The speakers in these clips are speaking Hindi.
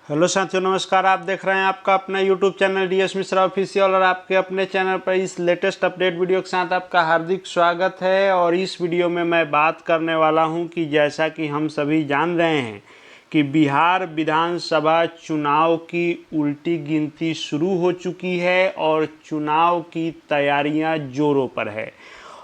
हेलो साथियों, नमस्कार। आप देख रहे हैं आपका अपना YouTube channel DS Mishra official और आपके अपने चैनल पर इस लेटेस्ट अपडेट वीडियो के साथ आपका हार्दिक स्वागत है। और इस वीडियो में मैं बात करने वाला हूं कि जैसा कि हम सभी जान रहे हैं कि बिहार विधानसभा चुनाव की उल्टी गिनती शुरू हो चुकी है और चुनाव की तैयारियां जोरों पर है।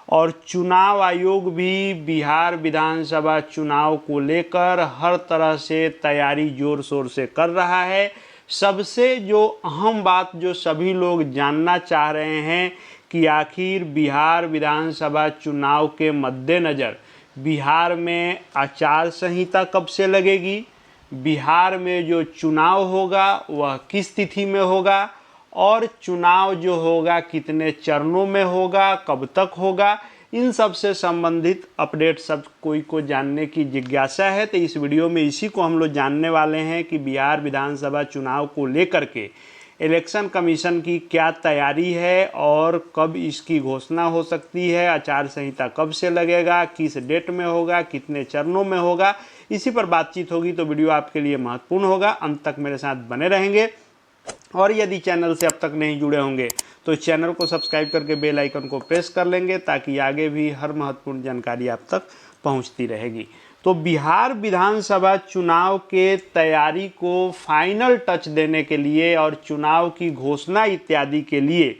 और चुनाव आयोग भी बिहार विधानसभा चुनाव को लेकर हर तरह से तैयारी जोर शोर से कर रहा है। सबसे जो अहम बात जो सभी लोग जानना चाह रहे हैं कि आखिर बिहार विधानसभा चुनाव के मद्देनज़र बिहार में आचार संहिता कब से लगेगी, बिहार में जो चुनाव होगा वह किस तिथि में होगा, और चुनाव जो होगा कितने चरणों में होगा, कब तक होगा, इन सब से संबंधित अपडेट सब कोई को जानने की जिज्ञासा है। तो इस वीडियो में इसी को हम लोग जानने वाले हैं कि बिहार विधानसभा चुनाव को लेकर के इलेक्शन कमीशन की क्या तैयारी है और कब इसकी घोषणा हो सकती है, आचार संहिता कब से लगेगा, किस डेट में होगा, कितने चरणों में होगा, इसी पर बातचीत होगी। तो वीडियो आपके लिए महत्वपूर्ण होगा, अंत तक मेरे साथ बने रहेंगे। और यदि चैनल से अब तक नहीं जुड़े होंगे तो चैनल को सब्सक्राइब करके बेल आइकन को प्रेस कर लेंगे ताकि आगे भी हर महत्वपूर्ण जानकारी आप तक पहुंचती रहेगी। तो बिहार विधानसभा चुनाव के तैयारी को फाइनल टच देने के लिए और चुनाव की घोषणा इत्यादि के लिए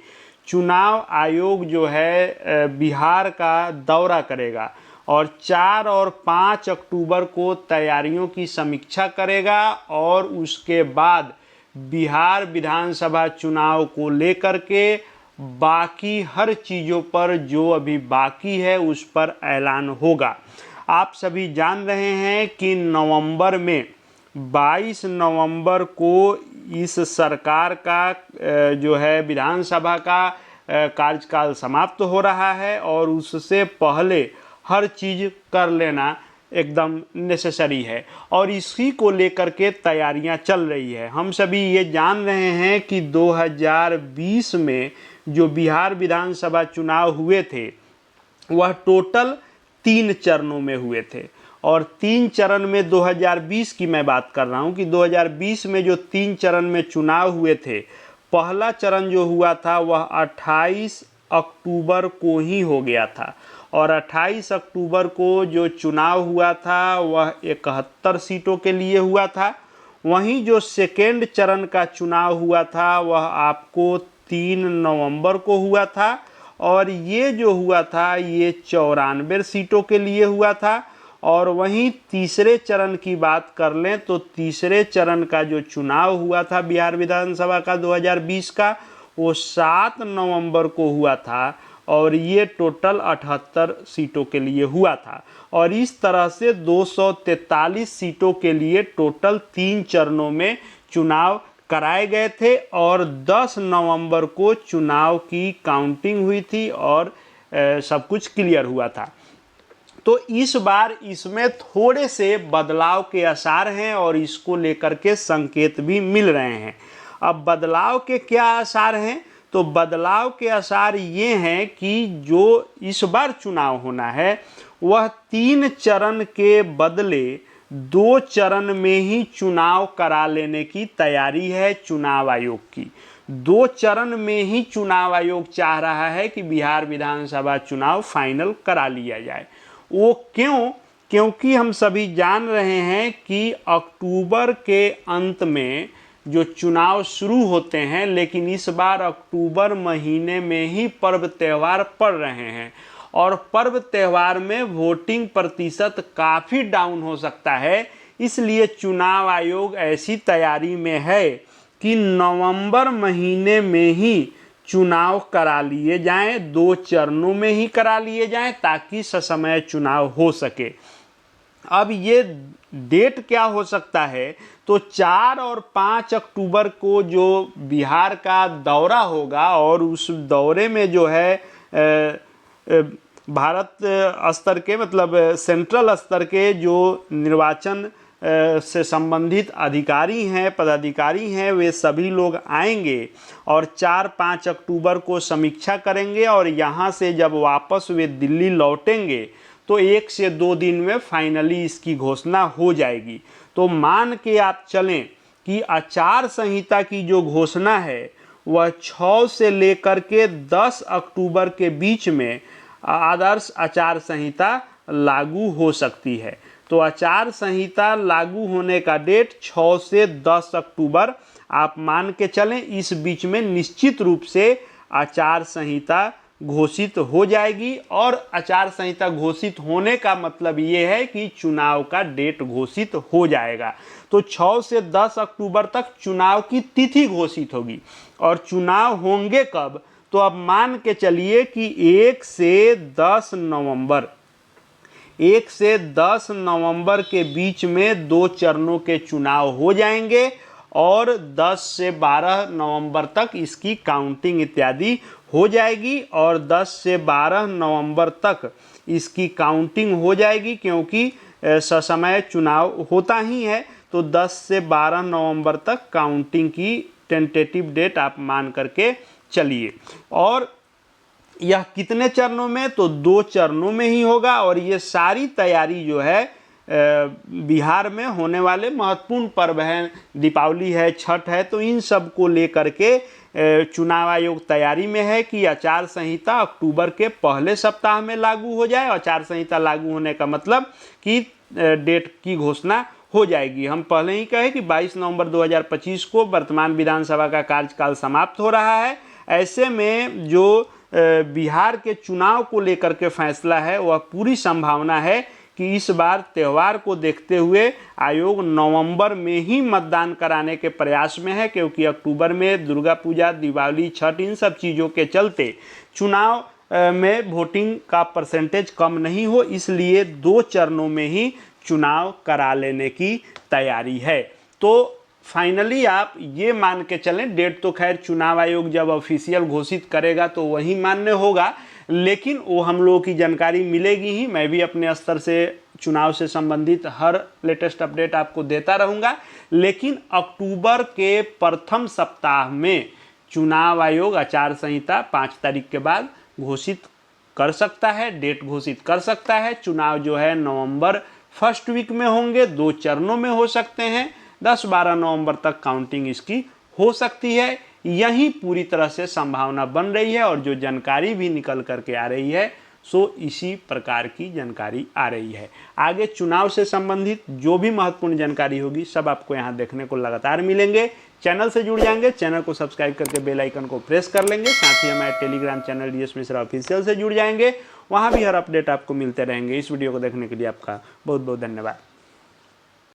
चुनाव आयोग जो है बिहार का दौरा करेगा और 4 और 5 अक्टूबर को तैयारियों की समीक्षा करेगा। और उसके बाद बिहार विधानसभा चुनाव को लेकर के बाकी हर चीज़ों पर जो अभी बाकी है उस पर ऐलान होगा। आप सभी जान रहे हैं कि नवंबर में 22 नवंबर को इस सरकार का जो है विधानसभा का कार्यकाल समाप्त हो रहा है और उससे पहले हर चीज़ कर लेना एकदम नेसेसरी है और इसी को लेकर के तैयारियां चल रही है। हम सभी ये जान रहे हैं कि 2020 में जो बिहार विधानसभा चुनाव हुए थे वह टोटल 3 चरणों में हुए थे और 3 चरण में 2020 की मैं बात कर रहा हूं कि 2020 में जो 3 चरण में चुनाव हुए थे, पहला चरण जो हुआ था वह 28 अक्टूबर को ही हो गया था और 28 अक्टूबर को जो चुनाव हुआ था वह 71 सीटों के लिए हुआ था। वहीं जो सेकेंड चरण का चुनाव हुआ था वह आपको 3 नवंबर को हुआ था और ये जो हुआ था ये 94 सीटों के लिए हुआ था। और वहीं तीसरे चरण की बात कर लें तो तीसरे चरण का जो चुनाव हुआ था बिहार विधानसभा का 2020 का वो 7 नवंबर को हुआ था और ये टोटल 78 सीटों के लिए हुआ था। और इस तरह से 243 सीटों के लिए टोटल 3 चरणों में चुनाव कराए गए थे और 10 नवंबर को चुनाव की काउंटिंग हुई थी और सब कुछ क्लियर हुआ था। तो इस बार इसमें थोड़े से बदलाव के आसार हैं और इसको लेकर के संकेत भी मिल रहे हैं। अब बदलाव के क्या आसार हैं? तो बदलाव के आसार ये हैं कि जो इस बार चुनाव होना है वह 3 चरण के बदले 2 चरण में ही चुनाव करा लेने की तैयारी है चुनाव आयोग की। 2 चरण में ही चुनाव आयोग चाह रहा है कि बिहार विधानसभा चुनाव फाइनल करा लिया जाए। वो क्यों? क्योंकि हम सभी जान रहे हैं कि अक्टूबर के अंत में जो चुनाव शुरू होते हैं, लेकिन इस बार अक्टूबर महीने में ही पर्व त्यौहार पड़ रहे हैं और पर्व त्यौहार में वोटिंग प्रतिशत काफ़ी डाउन हो सकता है। इसलिए चुनाव आयोग ऐसी तैयारी में है कि नवंबर महीने में ही चुनाव करा लिए जाएं, 2 चरणों में ही करा लिए जाएं ताकि ससमय चुनाव हो सके। अब ये डेट क्या हो सकता है? तो 4 और 5 अक्टूबर को जो बिहार का दौरा होगा और उस दौरे में जो है भारत स्तर के मतलब सेंट्रल स्तर के जो निर्वाचन से संबंधित अधिकारी हैं, पदाधिकारी हैं, वे सभी लोग आएंगे और 4-5 अक्टूबर को समीक्षा करेंगे और यहाँ से जब वापस वे दिल्ली लौटेंगे तो 1 से 2 दिन में फाइनली इसकी घोषणा हो जाएगी। तो मान के आप चलें कि आचार संहिता की जो घोषणा है वह 6 से लेकर के 10 अक्टूबर के बीच में आदर्श आचार संहिता लागू हो सकती है। तो आचार संहिता लागू होने का डेट 6 से 10 अक्टूबर आप मान के चलें। इस बीच में निश्चित रूप से आचार संहिता घोषित हो जाएगी और आचार संहिता घोषित होने का मतलब ये है कि चुनाव का डेट घोषित हो जाएगा। तो 6 से 10 अक्टूबर तक चुनाव की तिथि घोषित होगी और चुनाव होंगे कब, तो अब मान के चलिए कि 1 से 10 नवंबर के बीच में 2 चरणों के चुनाव हो जाएंगे और 10 से 12 नवंबर तक इसकी काउंटिंग इत्यादि हो जाएगी और 10 से 12 नवंबर तक इसकी काउंटिंग हो जाएगी, क्योंकि ससमय चुनाव होता ही है। तो 10 से 12 नवंबर तक काउंटिंग की टेंटेटिव डेट आप मान करके चलिए। और यह कितने चरणों में, तो 2 चरणों में ही होगा। और ये सारी तैयारी जो है बिहार में होने वाले महत्वपूर्ण पर्व हैं, दीपावली है, छठ है, तो इन सब को लेकर के चुनाव आयोग तैयारी में है कि आचार संहिता अक्टूबर के पहले सप्ताह में लागू हो जाए। आचार संहिता लागू होने का मतलब कि डेट की घोषणा हो जाएगी। हम पहले ही कहे कि 22 नवंबर 2025 को वर्तमान विधानसभा का कार्यकाल समाप्त हो रहा है। ऐसे में जो बिहार के चुनाव को लेकर के फैसला है वह पूरी संभावना है कि इस बार त्यौहार को देखते हुए आयोग नवंबर में ही मतदान कराने के प्रयास में है, क्योंकि अक्टूबर में दुर्गा पूजा, दिवाली, छठ, इन सब चीज़ों के चलते चुनाव में वोटिंग का परसेंटेज कम नहीं हो, इसलिए 2 चरणों में ही चुनाव करा लेने की तैयारी है। तो फाइनली आप ये मान के चलें, डेट तो खैर चुनाव आयोग जब ऑफिशियल घोषित करेगा तो वही मान्य होगा, लेकिन वो हम लोगों की जानकारी मिलेगी ही। मैं भी अपने स्तर से चुनाव से संबंधित हर लेटेस्ट अपडेट आपको देता रहूँगा। लेकिन अक्टूबर के प्रथम सप्ताह में चुनाव आयोग आचार संहिता 5 तारीख के बाद घोषित कर सकता है, डेट घोषित कर सकता है। चुनाव जो है नवंबर फर्स्ट वीक में होंगे, 2 चरणों में हो सकते हैं, 10-12 नवंबर तक काउंटिंग इसकी हो सकती है। यही पूरी तरह से संभावना बन रही है और जो जानकारी भी निकल करके आ रही है सो इसी प्रकार की जानकारी आ रही है। आगे चुनाव से संबंधित जो भी महत्वपूर्ण जानकारी होगी सब आपको यहाँ देखने को लगातार मिलेंगे। चैनल से जुड़ जाएंगे, चैनल को सब्सक्राइब करके बेल आइकन को प्रेस कर लेंगे। साथ ही हमारे Telegram channel DS Mishra official से जुड़ जाएंगे, वहाँ भी हर अपडेट आपको मिलते रहेंगे। इस वीडियो को देखने के लिए आपका बहुत बहुत धन्यवाद।